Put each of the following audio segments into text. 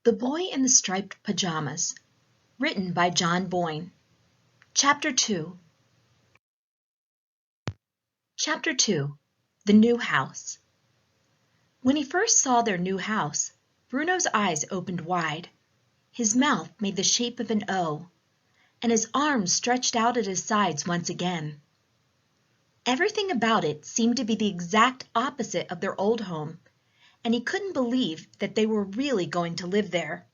The Boy in the Striped Pajamas, written by John Boyne. Chapter 2 Chapter 2 The New House. When he first saw their new house, Bruno's eyes opened wide. His mouth made the shape of an O, and his arms stretched out at his sides once again. Everything about it seemed to be the exact opposite of their old home, and he couldn't believe that they were really going to live there.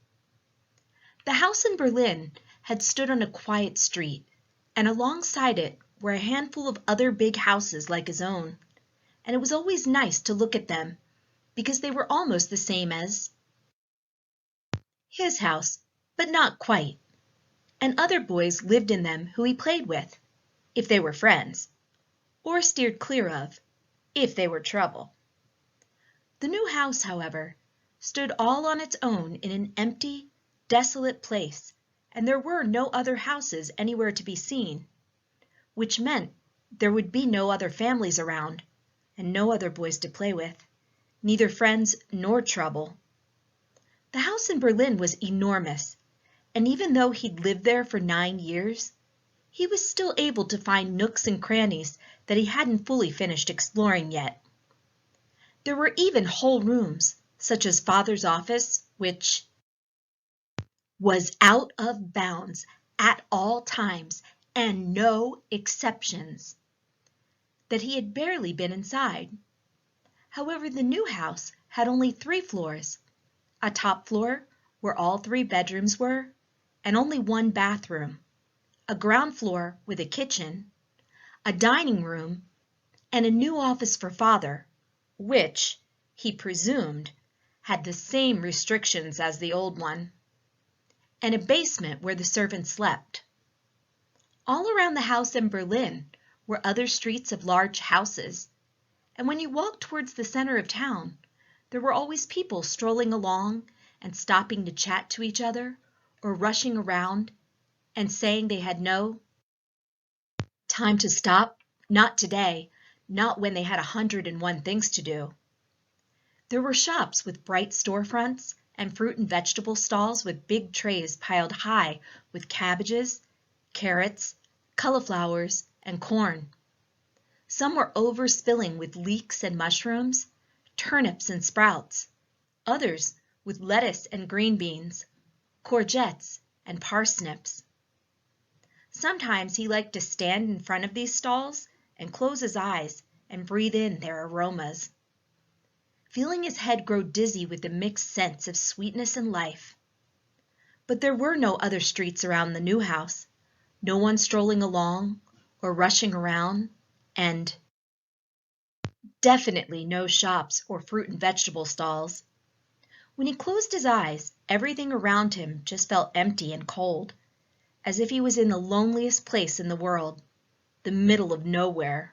The house in Berlin had stood on a quiet street, and alongside it were a handful of other big houses like his own, and it was always nice to look at them, because they were almost the same as his house, but not quite, and other boys lived in them who he played with, if they were friends, or steered clear of, if they were trouble. The new house, however, stood all on its own in an empty, desolate place, and there were no other houses anywhere to be seen, which meant there would be no other families around, and no other boys to play with, neither friends nor trouble. The house in Berlin was enormous, and even though he'd lived there for 9 years, he was still able to find nooks and crannies that he hadn't fully finished exploring yet. There were even whole rooms, such as Father's office, which was out of bounds at all times and no exceptions, that he had barely been inside. However, the new house had only 3 floors, a top floor where all 3 bedrooms were, and only 1 bathroom, a ground floor with a kitchen, a dining room, and a new office for Father, which, he presumed, had the same restrictions as the old one, and a basement where the servants slept. All around the house in Berlin were other streets of large houses, and when you walked towards the center of town, there were always people strolling along and stopping to chat to each other, or rushing around and saying they had no time to stop, not today, not when they had 101 things to do. There were shops with bright storefronts and fruit and vegetable stalls with big trays piled high with cabbages, carrots, cauliflowers, and corn. Some were overspilling with leeks and mushrooms, turnips and sprouts, others with lettuce and green beans, courgettes and parsnips. Sometimes he liked to stand in front of these stalls and close his eyes and breathe in their aromas, feeling his head grow dizzy with the mixed sense of sweetness and life. But there were no other streets around the new house, no one strolling along or rushing around, and definitely no shops or fruit and vegetable stalls. When he closed his eyes, everything around him just felt empty and cold, as if he was in the loneliest place in the world, the middle of nowhere.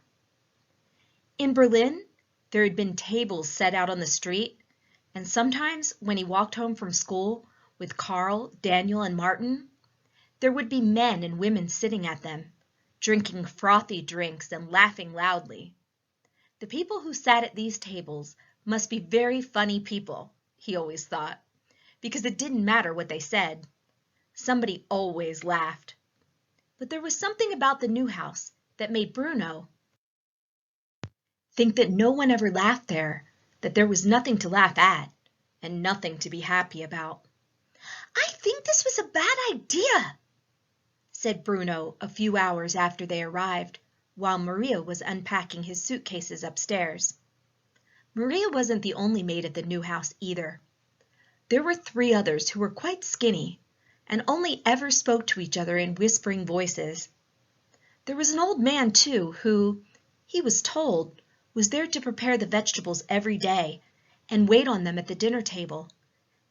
In Berlin, there had been tables set out on the street, and sometimes when he walked home from school with Carl, Daniel, and Martin, there would be men and women sitting at them, drinking frothy drinks and laughing loudly. The people who sat at these tables must be very funny people, he always thought, because it didn't matter what they said. Somebody always laughed. But there was something about the new house that made Bruno think that no one ever laughed there, that there was nothing to laugh at, and nothing to be happy about. "I think this was a bad idea," said Bruno a few hours after they arrived, while Maria was unpacking his suitcases upstairs. Maria wasn't the only maid at the new house either. There were 3 others who were quite skinny, and only ever spoke to each other in whispering voices. There was an old man, too, who, he was told, was there to prepare the vegetables every day and wait on them at the dinner table,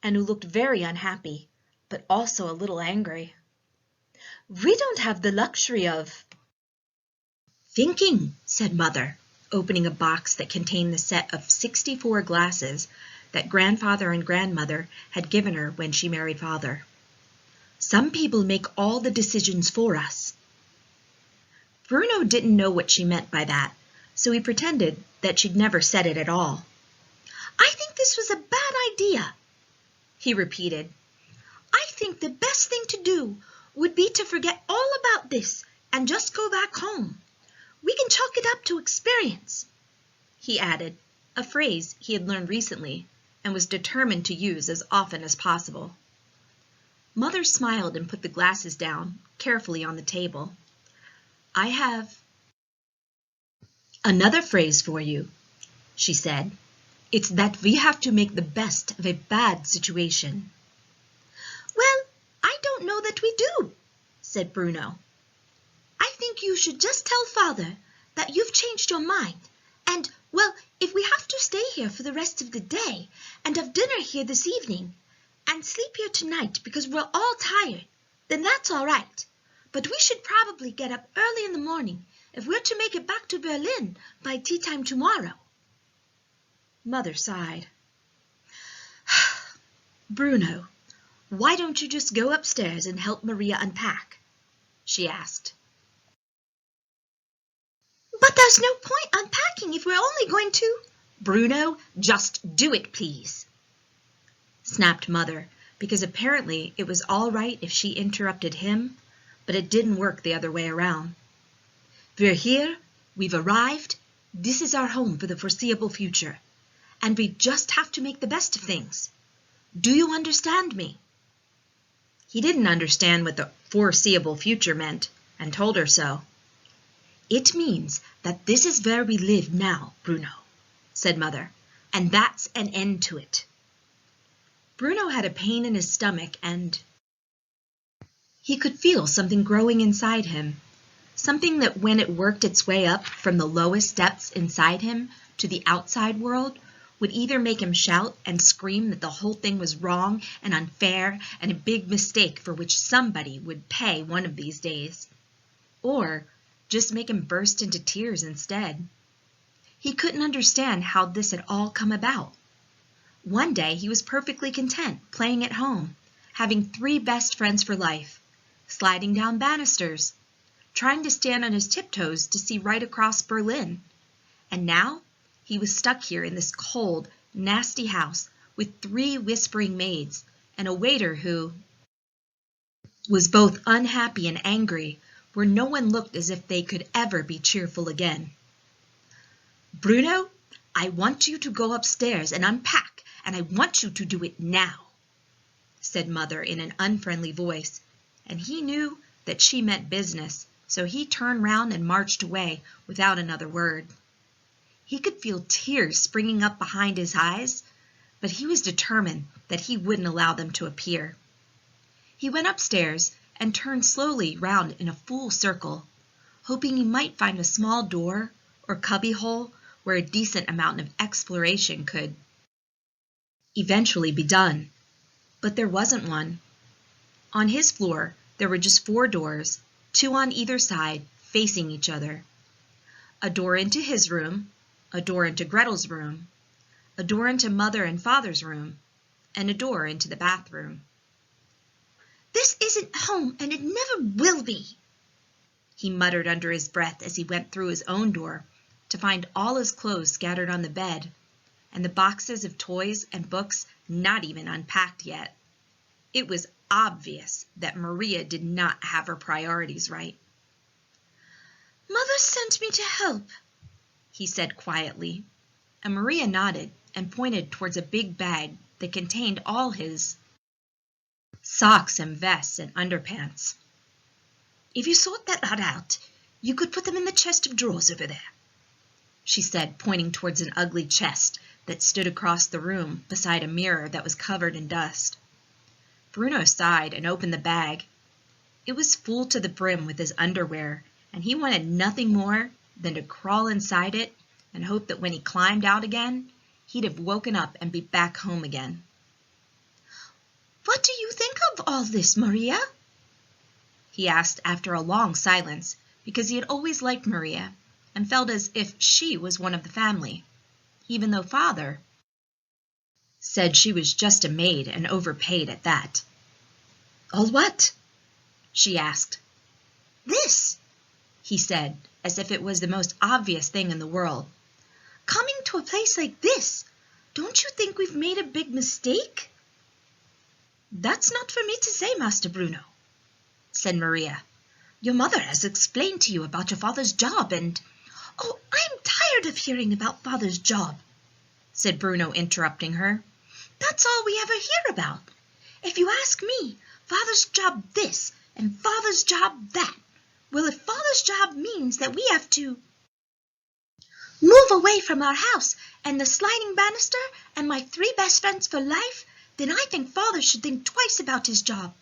and who looked very unhappy, but also a little angry. "We don't have the luxury of thinking," said Mother, opening a box that contained the set of 64 glasses that Grandfather and Grandmother had given her when she married Father. "Some people make all the decisions for us." Bruno didn't know what she meant by that, so he pretended that she'd never said it at all. "I think this was a bad idea," he repeated. I think the best thing to do would be to forget all about this and just go back home. We can chalk it up to experience, he added, a phrase he had learned recently and was determined to use as often as possible. Mother smiled and put the glasses down carefully on the table. I have another phrase for you, she said. It's that we have to make the best of a bad situation. Well, I don't know that we do, said Bruno. I think you should just tell Father that you've changed your mind and, well, if we have to stay here for the rest of the day and have dinner here this evening and sleep here tonight because we're all tired, then that's all right. But we should probably get up early in the morning if we're to make it back to Berlin by tea time tomorrow. Mother sighed. Bruno, why don't you just go upstairs and help Maria unpack? She asked. But there's no point unpacking if we're only going to... Bruno, just do it, please, snapped Mother, because apparently it was all right if she interrupted him, but it didn't work the other way around. We're here, we've arrived, this is our home for the foreseeable future, and we just have to make the best of things. Do you understand me? He didn't understand what the foreseeable future meant, and told her so. It means that this is where we live now, Bruno, said Mother, and that's an end to it. Bruno had a pain in his stomach and he could feel something growing inside him, something that when it worked its way up from the lowest depths inside him to the outside world would either make him shout and scream that the whole thing was wrong and unfair and a big mistake for which somebody would pay one of these days, or just make him burst into tears instead. He couldn't understand how this had all come about. One day he was perfectly content playing at home, having 3 best friends for life, sliding down banisters, trying to stand on his tiptoes to see right across Berlin. And now he was stuck here in this cold, nasty house with 3 whispering maids and a waiter who was both unhappy and angry, where no one looked as if they could ever be cheerful again. Bruno, I want you to go upstairs and unpack, and I want you to do it now, said Mother in an unfriendly voice, and he knew that she meant business, so he turned round and marched away without another word. He could feel tears springing up behind his eyes, but he was determined that he wouldn't allow them to appear. He went upstairs and turned slowly round in a full circle, hoping he might find a small door or cubbyhole where a decent amount of exploration could eventually be done. But there wasn't one. On his floor, there were just 4 doors, 2 on either side, facing each other. A door into his room, a door into Gretel's room, a door into Mother and Father's room, and a door into the bathroom. This isn't home, and it never will be, he muttered under his breath as he went through his own door to find all his clothes scattered on the bed, and the boxes of toys and books not even unpacked yet. It was obvious that Maria did not have her priorities right. Mother sent me to help, he said quietly, and Maria nodded and pointed towards a big bag that contained all his socks and vests and underpants. If you sort that lot out, you could put them in the chest of drawers over there, she said, pointing towards an ugly chest that stood across the room beside a mirror that was covered in dust. Bruno sighed and opened the bag. It was full to the brim with his underwear, and he wanted nothing more than to crawl inside it and hope that when he climbed out again, he'd have woken up and be back home again. What do you think of all this, Maria? He asked after a long silence, because he had always liked Maria and felt as if she was one of the family, even though Father said she was just a maid and overpaid at that. All what? She asked. This, he said, as if it was the most obvious thing in the world. Coming to a place like this, don't you think we've made a big mistake? "That's not for me to say, Master Bruno," said Maria. "Your mother has explained to you about your father's job and—" "Oh, I'm tired of hearing about father's job," said Bruno, interrupting her. "That's all we ever hear about. If you ask me, father's job this and father's job that. Well, if father's job means that we have to move away from our house and the sliding banister and my 3 best friends for life, then I think father should think twice about his job.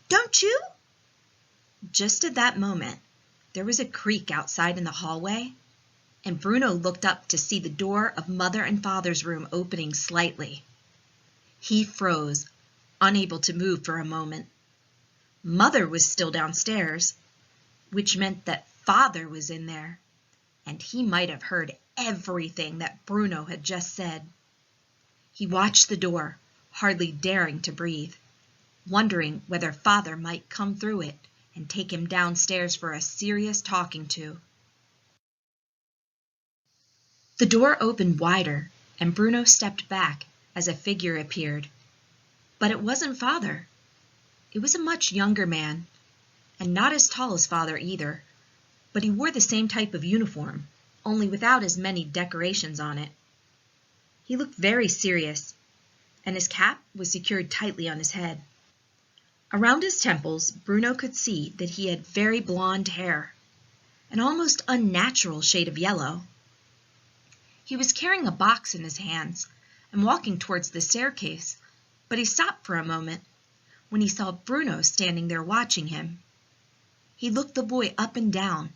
Don't you?" Just at that moment, there was a creak outside in the hallway, and Bruno looked up to see the door of Mother and Father's room opening slightly. He froze, unable to move for a moment. Mother was still downstairs, which meant that Father was in there, and he might have heard everything that Bruno had just said. He watched the door, hardly daring to breathe, wondering whether Father might come through it and take him downstairs for a serious talking to. The door opened wider, and Bruno stepped back as a figure appeared. But it wasn't Father. It was a much younger man, and not as tall as Father either, but he wore the same type of uniform, only without as many decorations on it. He looked very serious, and his cap was secured tightly on his head. Around his temples, Bruno could see that he had very blonde hair, an almost unnatural shade of yellow. He was carrying a box in his hands and walking towards the staircase, but he stopped for a moment when he saw Bruno standing there watching him. He looked the boy up and down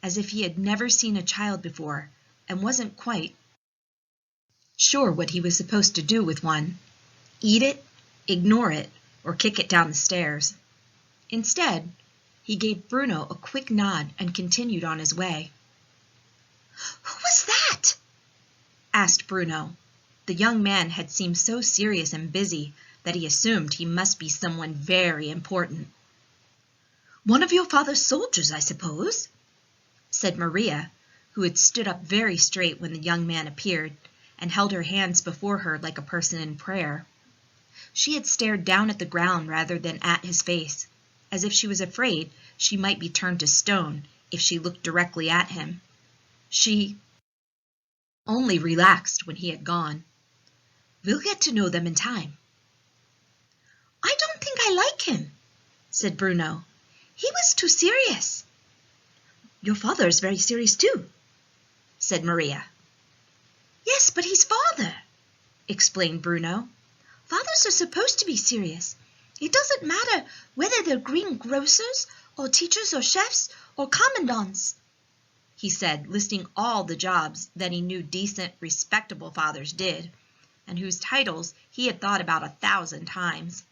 as if he had never seen a child before and wasn't quite sure what he was supposed to do with one: eat it, ignore it, or kick it down the stairs. Instead, he gave Bruno a quick nod and continued on his way. "Who was that?" asked Bruno. The young man had seemed so serious and busy that he assumed he must be someone very important. "One of your father's soldiers, I suppose," said Maria, who had stood up very straight when the young man appeared and held her hands before her like a person in prayer. She had stared down at the ground rather than at his face, as if she was afraid she might be turned to stone if she looked directly at him. She only relaxed when he had gone. "We'll get to know them in time." "I don't think I like him," said Bruno. "He was too serious." "Your father is very serious too," said Maria. "Yes, but he's father," explained Bruno. "Fathers are supposed to be serious. It doesn't matter whether they're greengrocers or teachers or chefs or commandants," he said, listing all the jobs that he knew decent, respectable fathers did, and whose titles he had thought about 1,000 times.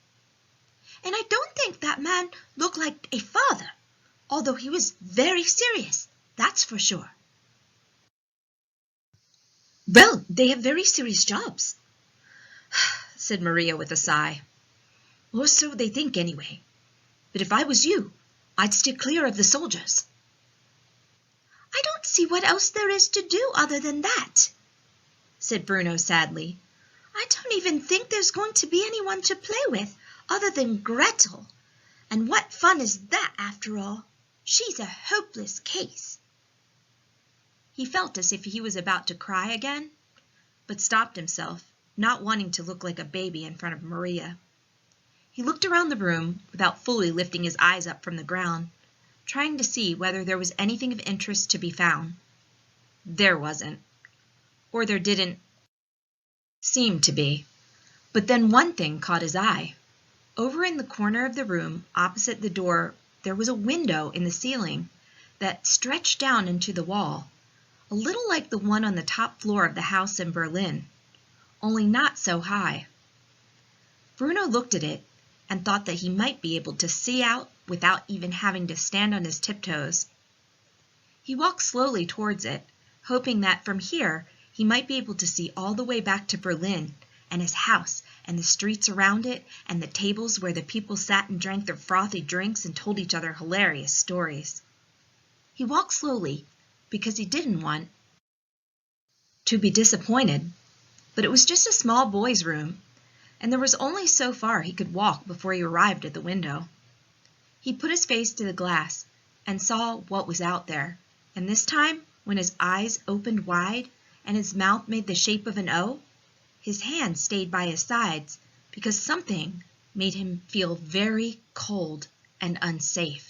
"And I don't think that man looked like a father, although he was very serious, that's for sure." "Well, they have very serious jobs," said Maria with a sigh. "Or so they think, anyway. But if I was you, I'd steer clear of the soldiers." "I don't see what else there is to do other than that," said Bruno sadly. "I don't even think there's going to be anyone to play with other than Gretel. And what fun is that, after all? She's a hopeless case." He felt as if he was about to cry again, but stopped himself, not wanting to look like a baby in front of Maria. He looked around the room without fully lifting his eyes up from the ground, trying to see whether there was anything of interest to be found. There wasn't, or there didn't seem to be. But then one thing caught his eye. Over in the corner of the room, opposite the door, there was a window in the ceiling that stretched down into the wall, a little like the one on the top floor of the house in Berlin, only not so high. Bruno looked at it and thought that he might be able to see out without even having to stand on his tiptoes. He walked slowly towards it, hoping that from here he might be able to see all the way back to Berlin, and his house, and the streets around it, and the tables where the people sat and drank their frothy drinks and told each other hilarious stories. He walked slowly because he didn't want to be disappointed, but it was just a small boy's room, and there was only so far he could walk before he arrived at the window. He put his face to the glass and saw what was out there, and this time, when his eyes opened wide and his mouth made the shape of an O, his hands stayed by his sides because something made him feel very cold and unsafe.